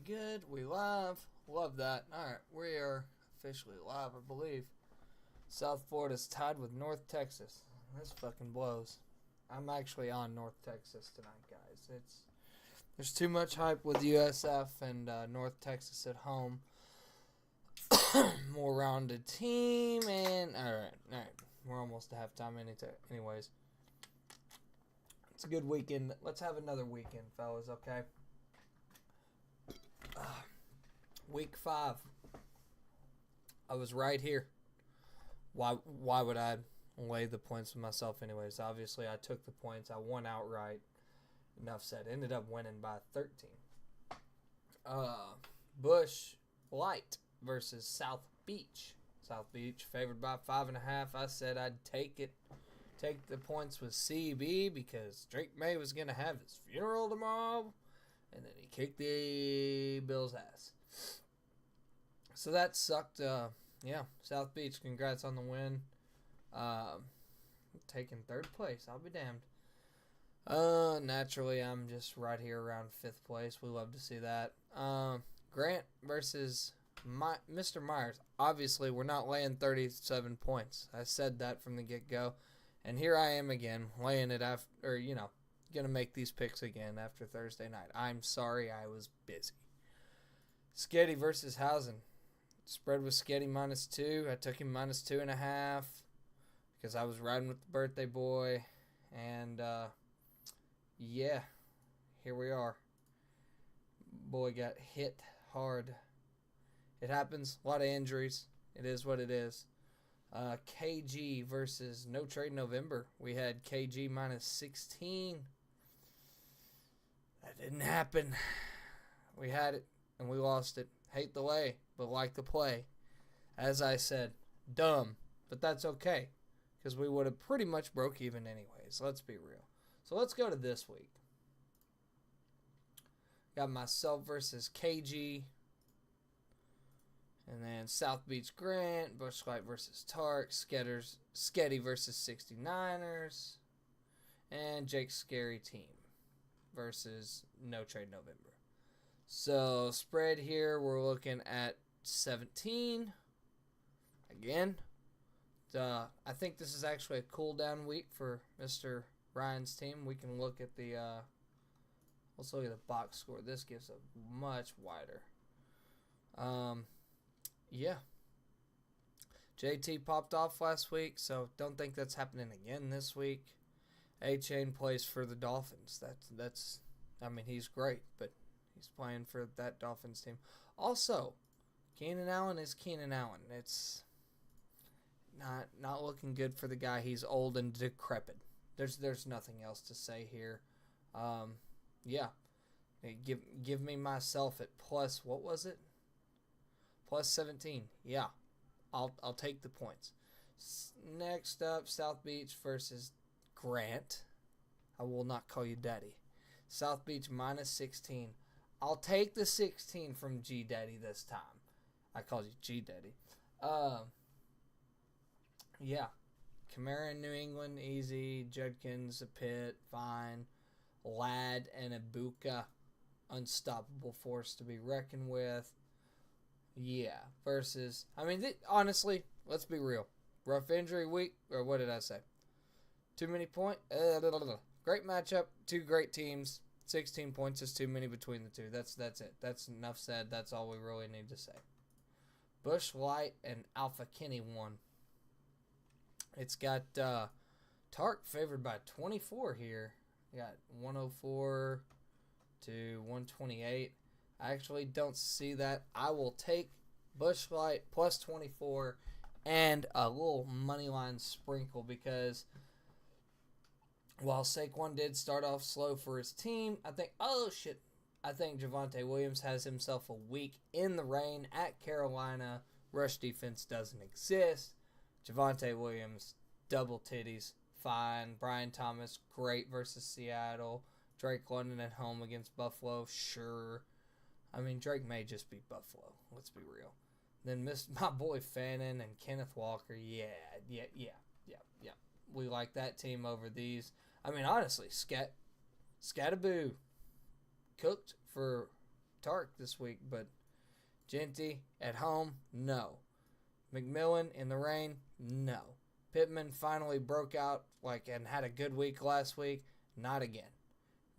good. We live. Love that. Alright, we are officially live, I believe. South Florida's tied with North Texas. This fucking blows. I'm actually on North Texas tonight, guys. There's too much hype with USF and North Texas at home. More rounded team, and alright. We're almost to halftime anyways. It's a good weekend. Let's have another weekend, fellas, okay? Week 5. I was right here. Why would I lay the points with myself anyways? Obviously, I took the points. I won outright. Enough said. Ended up winning by 13. Bush Light versus South Beach. South Beach favored by 5.5. I said I'd take it. Take the points with CB because Drake May was going to have his funeral tomorrow. And then he kicked the Bills' ass. So that sucked. South Beach, congrats on the win. Taking 3rd place. I'll be damned. Naturally, I'm just right here around 5th place. We love to see that. Grant versus Mr. Myers. Obviously, we're not laying 37 points. I said that from the get-go. And here I am again, laying it after, going to make these picks again after Thursday night. I'm sorry I was busy. Sketty versus Housen. Spread was Sketty -2. I took him -2.5 because I was riding with the birthday boy. And, here we are. Boy got hit hard. It happens. A lot of injuries. It is what it is. KG versus No Trade November. We had KG -16. That didn't happen. We had it, and we lost it. Hate the lay, but like the play. As I said, dumb, but that's okay, because we would have pretty much broke even anyways. Let's be real. So let's go to this week. Got myself versus KG. And then South Beach Grant, Bushlight versus Tark, Sketty versus 69ers, and Jake's Scary Team versus No Trade November. So, spread here, we're looking at 17. Again, I think this is actually a cool-down week for Mr. Ryan's team. We can look at let's look at the box score. This gives a much wider. Yeah. JT popped off last week, so don't think that's happening again this week. A-Chain plays for the Dolphins. He's great, but he's playing for that Dolphins team. Also, Keenan Allen is Keenan Allen. It's not looking good for the guy. He's old and decrepit. There's nothing else to say here. Give me myself at plus, what was it? Plus 17. Yeah, I'll take the points. Next up, South Beach versus Grant. I will not call you daddy. South Beach -16. I'll take the 16 from G Daddy this time. I called you G Daddy. Kamara in New England, easy. Judkins, a Pitt, fine. Ladd and Ibuka, unstoppable force to be reckoned with. Yeah, versus, honestly, let's be real. Rough injury week, or what did I say? Too many points? Great matchup, 2 great teams. 16 points is too many between the two. That's it. That's enough said. That's all we really need to say. Bush Light and Alpha Kenny won. It's got Tark favored by 24 here. We got 104 to 128. I actually don't see that. I will take Bushlight plus 24 and a little money line sprinkle because while Saquon did start off slow for his team, I think Javonte Williams has himself a week in the rain at Carolina. Rush defense doesn't exist. Javonte Williams, double titties, fine. Brian Thomas, great versus Seattle. Drake London at home against Buffalo, sure. Drake may just be Buffalo. Let's be real. Then my boy Fannin and Kenneth Walker. Yeah. We like that team over these. Honestly, Scataboo cooked for Tark this week, but Genty at home, no. McMillan in the rain, no. Pittman finally broke out and had a good week last week, not again.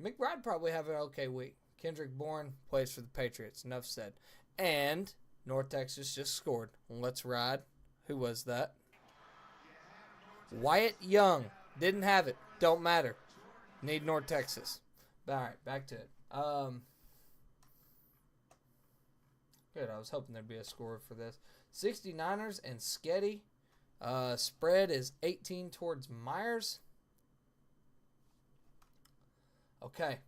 McBride probably have an okay week. Kendrick Bourne plays for the Patriots, enough said. And North Texas just scored. Let's ride. Who was that? Wyatt Young. Didn't have it. Don't matter. Need North Texas. All right, back to it. Good. I was hoping there'd be a score for this. 69ers and Sketty. Spread is 18 towards Myers. Okay.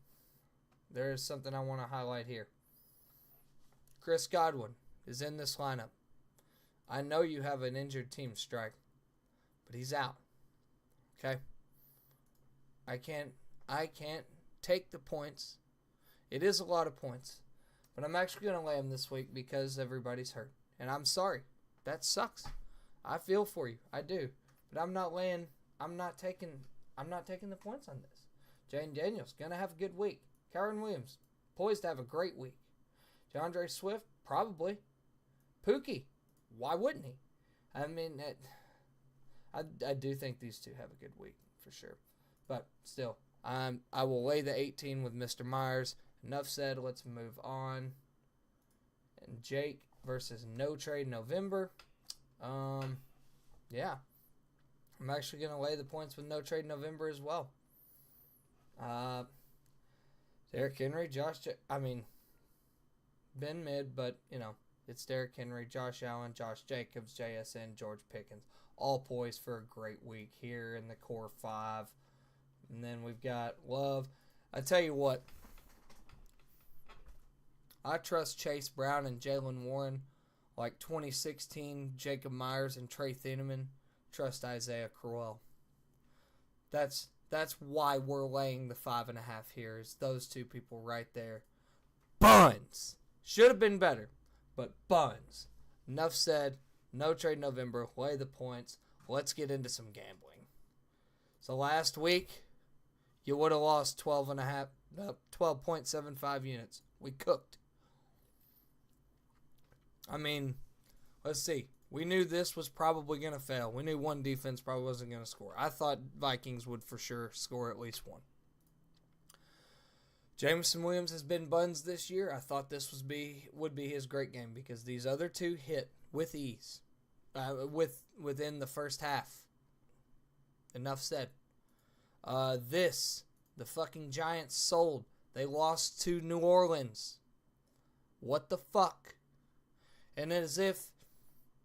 There's something I want to highlight here. Chris Godwin is in this lineup. I know you have an injured team, Strike, but he's out. Okay? I can't take the points. It is a lot of points. But I'm actually going to lay him this week because everybody's hurt. And I'm sorry. That sucks. I feel for you. I do. But I'm not taking the points on this. Jane Daniels going to have a good week. Kyron Williams poised to have a great week. DeAndre Swift probably. Pookie, why wouldn't he? I mean, I do think these two have a good week for sure. But still, I will lay the 18 with Mr. Myers. Enough said. Let's move on. And Jake versus No Trade November. Yeah. I'm actually going to lay the points with No Trade November as well. Derrick Henry, Ben Mid, but, it's Derrick Henry, Josh Allen, Josh Jacobs, JSN, George Pickens. All poised for a great week here in the core 5. And then we've got Love. I tell you what. I trust Chase Brown and Jaylen Warren like 2016 Jacob Myers and Trey Thieneman. Trust Isaiah Crowell. That's why we're laying the 5.5 here. Is those two people right there. Buns. Should have been better, but buns. Enough said. No Trade November. Lay the points. Let's get into some gambling. So last week, you would have lost 12.75 units. We cooked. Let's see. We knew this was probably going to fail. We knew one defense probably wasn't going to score. I thought Vikings would for sure score at least one. Jameson Williams has been buns this year. I thought this would be his great game because these other two hit with ease within the first half. Enough said. The fucking Giants sold. They lost to New Orleans. What the fuck? And as if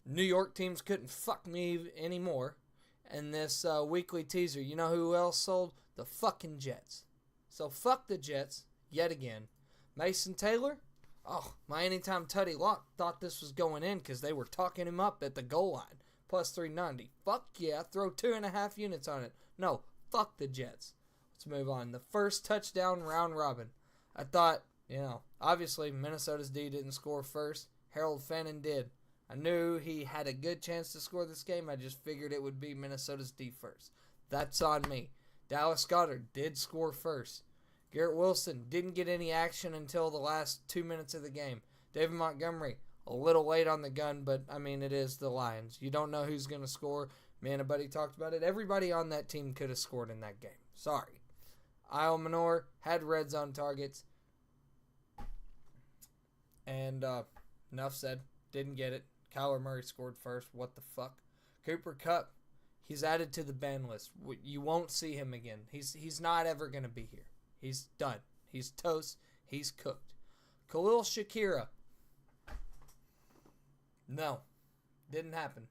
New York teams couldn't fuck me anymore. And this weekly teaser, you know who else sold? The fucking Jets. So fuck the Jets yet again. Mason Taylor? Oh, my anytime Tutty Lock thought this was going in because they were talking him up at the goal line. Plus 390. Fuck yeah, throw 2.5 units on it. No, fuck the Jets. Let's move on. The first touchdown round robin. I thought, obviously Minnesota's D didn't score first. Harold Fannin did. I knew he had a good chance to score this game. I just figured it would be Minnesota's D first. That's on me. Dallas Goedert did score first. Garrett Wilson didn't get any action until the last 2 minutes of the game. David Montgomery, a little late on the gun, but, it is the Lions. You don't know who's going to score. Man, a buddy talked about it. Everybody on that team could have scored in that game. Sorry. Isle Manor had red zone targets. And enough said. Didn't get it. Kyler Murray scored first. What the fuck? Cooper Kupp, he's added to the ban list. You won't see him again. He's not ever going to be here. He's done. He's toast. He's cooked. Khalil Shakira. No. Didn't happen.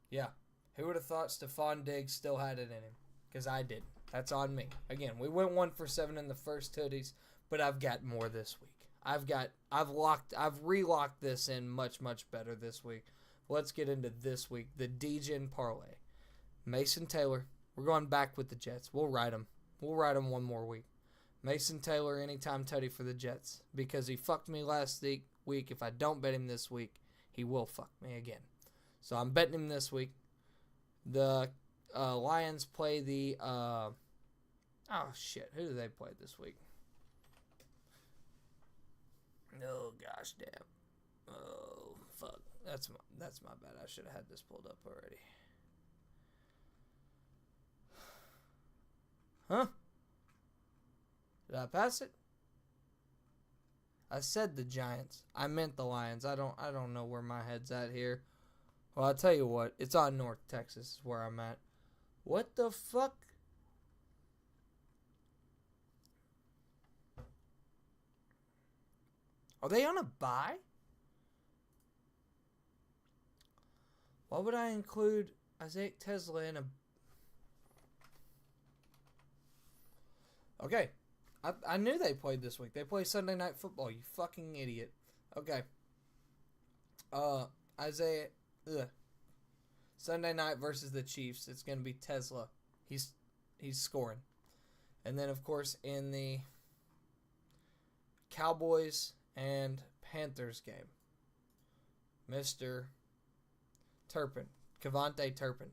Yeah. Who would have thought Stephon Diggs still had it in him? Because I didn't. That's on me. Again, we went 1 for 7 in the first hoodies, but I've got more this week. I've relocked this in much, much better this week. Let's get into this week. The DGen parlay. Mason Taylor. We're going back with the Jets. We'll ride him. We'll ride him one more week. Mason Taylor, anytime tutty for the Jets. Because he fucked me last week. If I don't bet him this week, he will fuck me again. So I'm betting him this week. The Lions play the... Who do they play this week? Gosh damn. Oh, fuck. That's my bad. I should have had this pulled up already. Huh? Did I pass it? I said the Giants. I meant the Lions. I don't know where my head's at here. Well, I'll tell you what. It's on North Texas is where I'm at. What the fuck? Are they on a bye? Why would I include Isaiah Tesla in a... Okay. I knew they played this week. They play Sunday Night Football, you fucking idiot. Okay. Isaiah... Ugh. Sunday night versus the Chiefs. It's going to be Tesla. He's scoring. And then, of course, in the Cowboys and Panthers game, Mr. Turpin, Kevontae Turpin,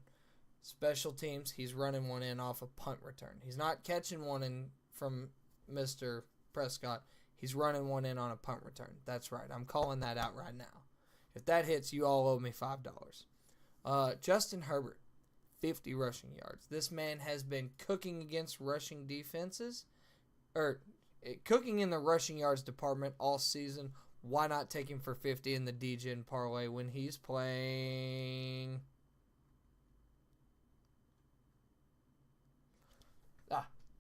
special teams, he's running one in off a punt return. He's not catching one in from Mr. Prescott. He's running one in on a punt return. That's right. I'm calling that out right now. If that hits, you all owe me $5. Justin Herbert, 50 rushing yards. This man has been cooking against rushing defenses, or cooking in the rushing yards department all season. Why not take him for 50 in the DGen parlay when he's playing?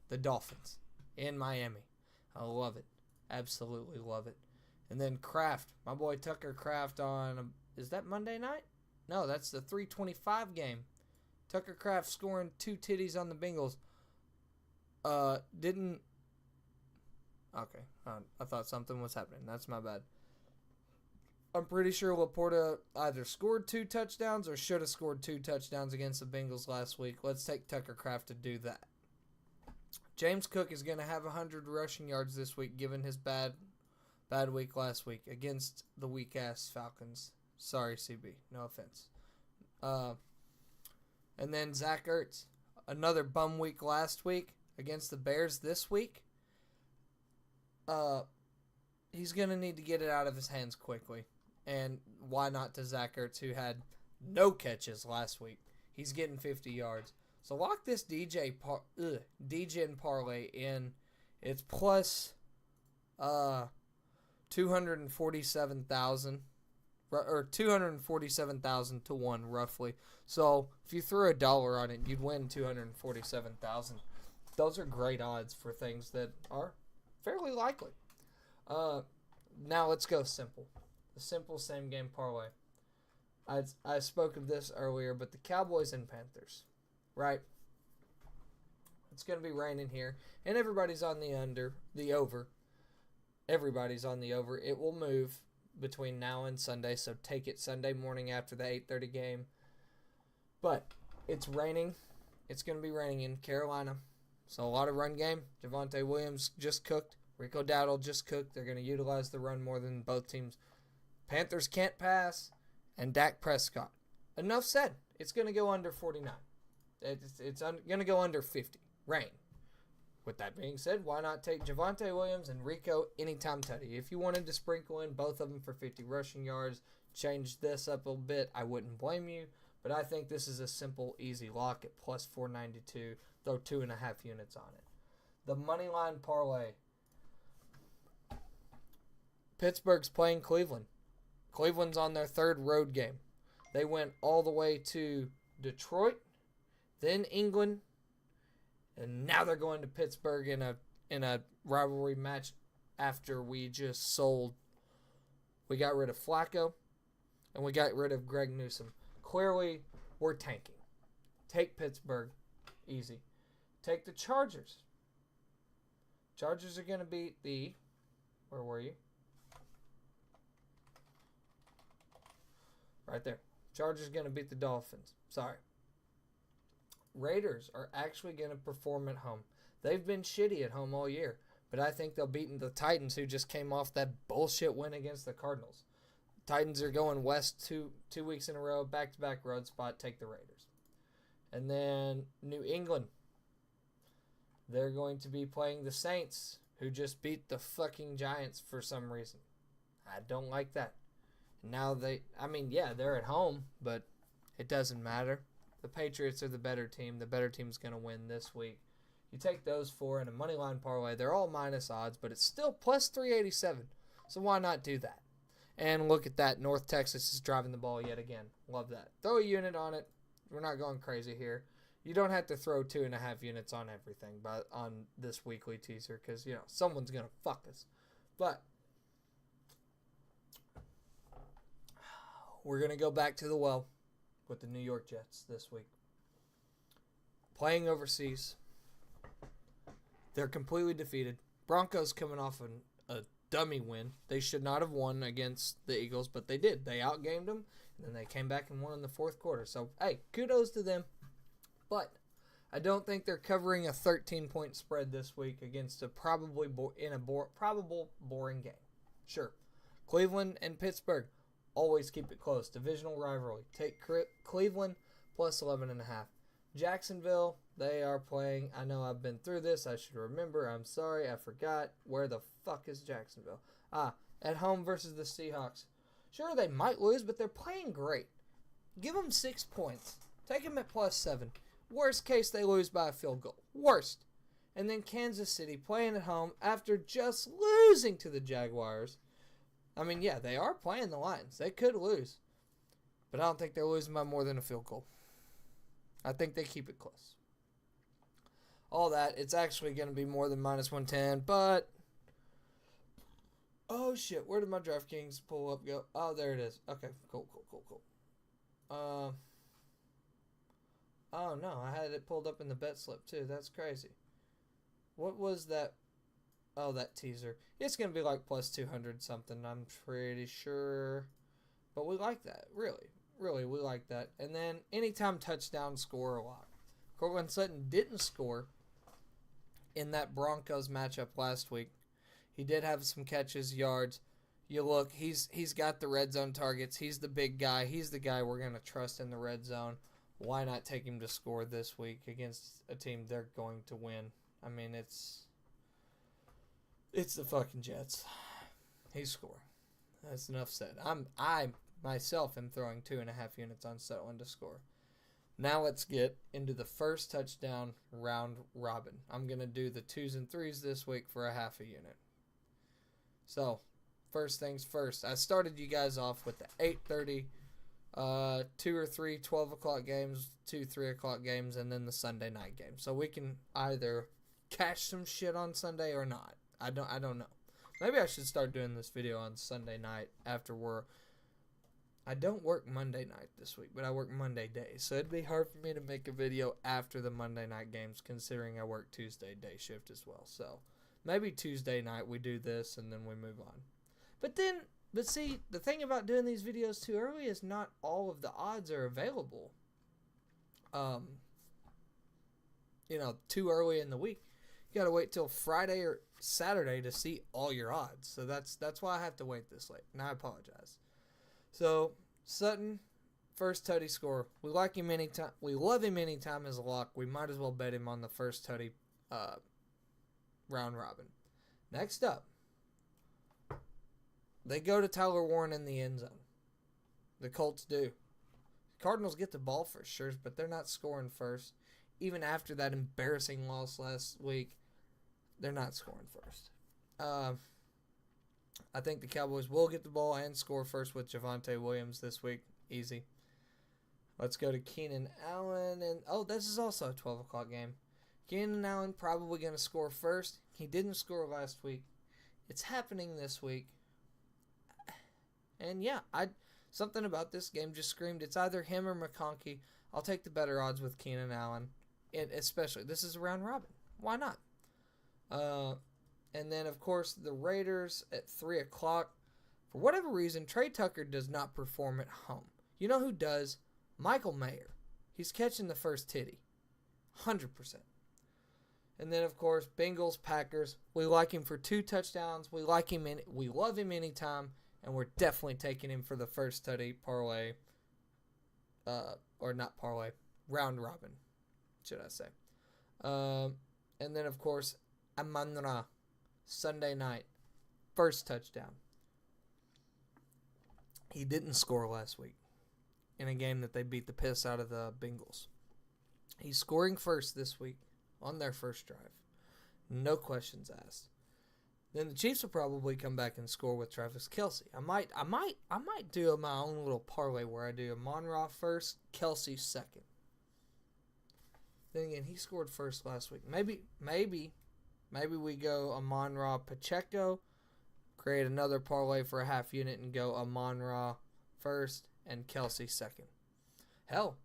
The Dolphins in Miami. I love it. Absolutely love it. And then Kraft, my boy Tucker Kraft on, is that Monday night? No, that's the 3:25 game. Tucker Kraft scoring 2 titties on the Bengals. Didn't. Okay, I thought something was happening. That's my bad. I'm pretty sure Laporta either scored 2 touchdowns or should have scored 2 touchdowns against the Bengals last week. Let's take Tucker Kraft to do that. James Cook is going to have 100 rushing yards this week, given his bad week last week against the weak-ass Falcons. Sorry, CB. No offense. And then Zach Ertz. Another bum week last week against the Bears this week. He's going to need to get it out of his hands quickly. And why not to Zach Ertz, who had no catches last week? He's getting 50 yards. So lock this DGen parlay in. It's plus 247,000 or 247,000 to 1 roughly. So if you threw $1 on it, you'd win 247,000. Those are great odds for things that are fairly likely. Now let's go simple. The simple same game parlay. I spoke of this earlier, but the Cowboys and Panthers, right? It's going to be raining here, and everybody's on the over. Everybody's on the over. It will move between now and Sunday, so take it Sunday morning after the 8:30 game. But it's raining. It's going to be raining in Carolina. So a lot of run game. Javonte Williams just cooked. Rico Dowdle just cooked. They're going to utilize the run more than both teams. Panthers can't pass. And Dak Prescott. Enough said. It's going to go under 49. It's going to go under 50. Rain. With that being said, why not take Javonte Williams and Rico anytime tutty? If you wanted to sprinkle in both of them for 50 rushing yards, change this up a bit, I wouldn't blame you. But I think this is a simple, easy lock at plus 492. Throw 2.5 units on it. The moneyline parlay. Pittsburgh's playing Cleveland. Cleveland's on their 3rd road game. They went all the way to Detroit, then England, and now they're going to Pittsburgh in a rivalry match after we just sold. We got rid of Flacco, and we got rid of Greg Newsome. Clearly, we're tanking. Take Pittsburgh. Easy. Take the Chargers. Chargers are going to beat the... Where were you? Right there. Chargers are going to beat the Dolphins. Sorry. Raiders are actually going to perform at home. They've been shitty at home all year, but I think they'll beat the Titans, who just came off that bullshit win against the Cardinals. Titans are going west two weeks in a row, back-to-back road spot. Take the Raiders. And then New England. They're going to be playing the Saints, who just beat the fucking Giants for some reason. I don't like that. Now they're at home, but it doesn't matter. The Patriots are the better team. The better team's going to win this week. You take those four in a money line parlay. They're all minus odds, but it's still plus 387. So why not do that? And look at that. North Texas is driving the ball yet again. Love that. Throw a unit on it. We're not going crazy here. You don't have to throw 2.5 units on everything on this weekly teaser because, someone's going to fuck us. But we're going to go back to the well with the New York Jets this week. Playing overseas. They're completely defeated. Broncos coming off a dummy win. They should not have won against the Eagles, but they did. They outgamed them, and then they came back and won in the fourth quarter. So, hey, kudos to them. But I don't think they're covering a 13-point spread this week against a probable boring game. Sure. Cleveland and Pittsburgh, always keep it close. Divisional rivalry. Take Cleveland plus 11.5. Jacksonville, they are playing. I know I've been through this. I should remember. I'm sorry. I forgot. Where the fuck is Jacksonville? At home versus the Seahawks. Sure, they might lose, but they're playing great. Give them 6 points. Take them at plus 7. Worst case, they lose by a field goal. Worst. And then Kansas City playing at home after just losing to the Jaguars. I mean, yeah, they are playing the Lions. They could lose. But I don't think they're losing by more than a field goal. I think they keep it close. All that, it's actually going to be more than minus 110, but... Oh, shit. Where did my DraftKings pull up go? Oh, there it is. Okay, cool. Oh, no. I had it pulled up in the bet slip, too. That's crazy. What was that? Oh, that teaser. It's going to be like plus 200 something, I'm pretty sure. But we like that, really. Really, we like that. And then anytime touchdown, score a lot. Courtland Sutton didn't score in that Broncos matchup last week. He did have some catches, yards. You look, he's got the red zone targets. He's the big guy. He's the guy we're going to trust in the red zone. Why not take him to score this week against a team they're going to win? I mean, it's the fucking Jets. He's scoring. That's enough said. I myself am throwing 2.5 units on Sutton to score. Now let's get into the first touchdown round robin. I'm going to do the 2s and 3s this week for a half a unit. So, first things first. I started you guys off with the 8:30, 2 or 3 12 o'clock games, 2 3 o'clock games, and then the Sunday night game. So we can either cash some shit on Sunday or not. I don't know. Maybe I should start doing this video on Sunday night after work. I don't work Monday night this week, but I work Monday days. So it'd be hard for me to make a video after the Monday night games, considering I work Tuesday day shift as well. So maybe Tuesday night we do this and then we move on. But see, the thing about doing these videos too early is not all of the odds are available. Too early in the week. You gotta wait till Friday or Saturday to see all your odds. So that's why I have to wait this late. And I apologize. So, Sutton, first tutty score. We like him anytime. We love him anytime as a lock. We might as well bet him on the first tutty round robin. Next up, they go to Tyler Warren in the end zone. The Colts do. Cardinals get the ball for sure, but they're not scoring first. Even after that embarrassing loss last week, they're not scoring first. I think the Cowboys will get the ball and score first with Javonte Williams this week. Easy. Let's go to Keenan Allen. This is also a 12 o'clock game. Keenan Allen probably going to score first. He didn't score last week. It's happening this week. And yeah, something about this game just screamed it's either him or McConkey. I'll take the better odds with Keenan Allen. And especially, this is a round robin. Why not? And then, of course, the Raiders at 3 o'clock. For whatever reason, Trey Tucker does not perform at home. You know who does? Michael Mayer. He's catching the first titty. 100%. And then, of course, Bengals, Packers. We like him for 2 touchdowns. We love him anytime. And we're definitely taking him for the first tutty parlay. Or not parlay. Round robin, should I say. And then, of course, Amon-Ra. Sunday night, first touchdown. He didn't score last week in a game that they beat the piss out of the Bengals. He's scoring first this week on their first drive. No questions asked. Then the Chiefs will probably come back and score with Travis Kelce. I might do my own little parlay where I do Amon-Ra first, Kelce second. Then again, he scored first last week. Maybe we go Amon-Ra Pacheco, create another parlay for a half unit and go Amon-Ra first and Kelce second. Hell,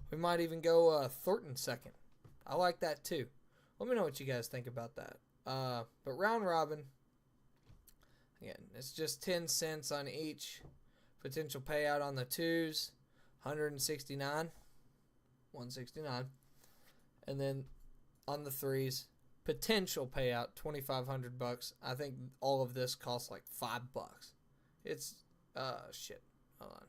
we might even go Thornton second. I like that too. Let me know what you guys think about that. But round robin, again, it's just 10 cents on each. Potential payout on the twos, 169. And then on the threes, potential payout, $2,500. I think all of this costs like $5. It's, shit. Hold on.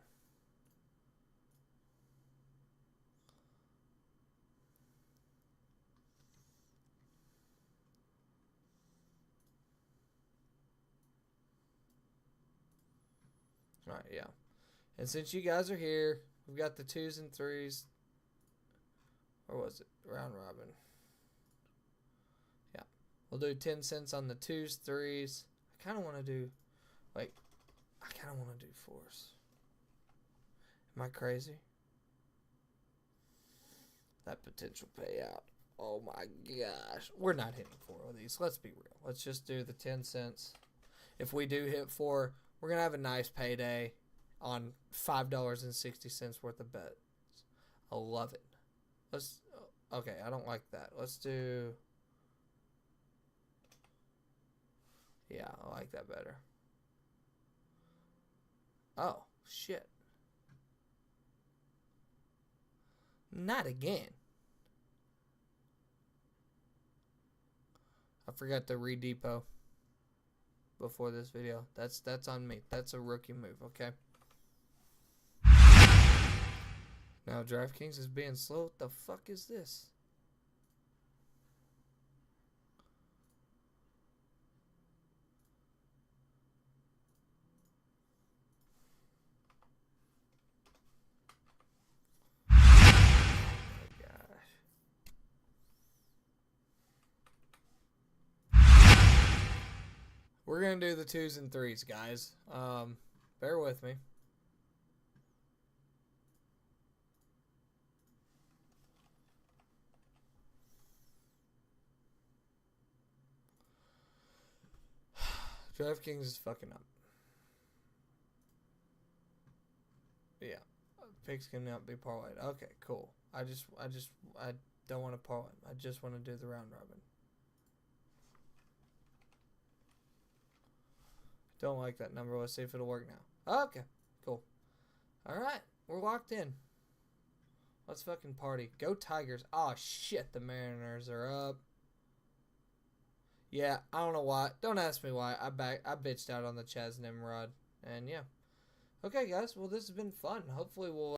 All right, yeah. And since you guys are here, we've got the twos and threes. Or was it round robin? Yeah. We'll do 10 cents on the twos, threes. I kind of want to do, fours. Am I crazy? That potential payout. Oh my gosh. We're not hitting 4 of these. Let's be real. Let's just do the 10 cents. If we do hit 4, we're going to have a nice payday on $5.60 worth of bets. I love it. Okay, I don't like that. Let's do, yeah, I like that better. Oh, shit. Not again. I forgot to redepot before this video. That's on me. That's a rookie move, okay? Now DraftKings is being slow. What the fuck is this? Oh my gosh. We're going to do the twos and threes, guys. Bear with me. DraftKings is fucking up. Yeah. Picks cannot be parlayed. Okay, cool. I don't want to parlay. I just want to do the round robin. Don't like that number. Let's see if it'll work now. Okay, cool. Alright, we're locked in. Let's fucking party. Go Tigers. Oh shit, the Mariners are up. Yeah, I don't know why. Don't ask me why. I bitched out on the Chaz Nimrod. And yeah. Okay, guys. Well, this has been fun. Hopefully we'll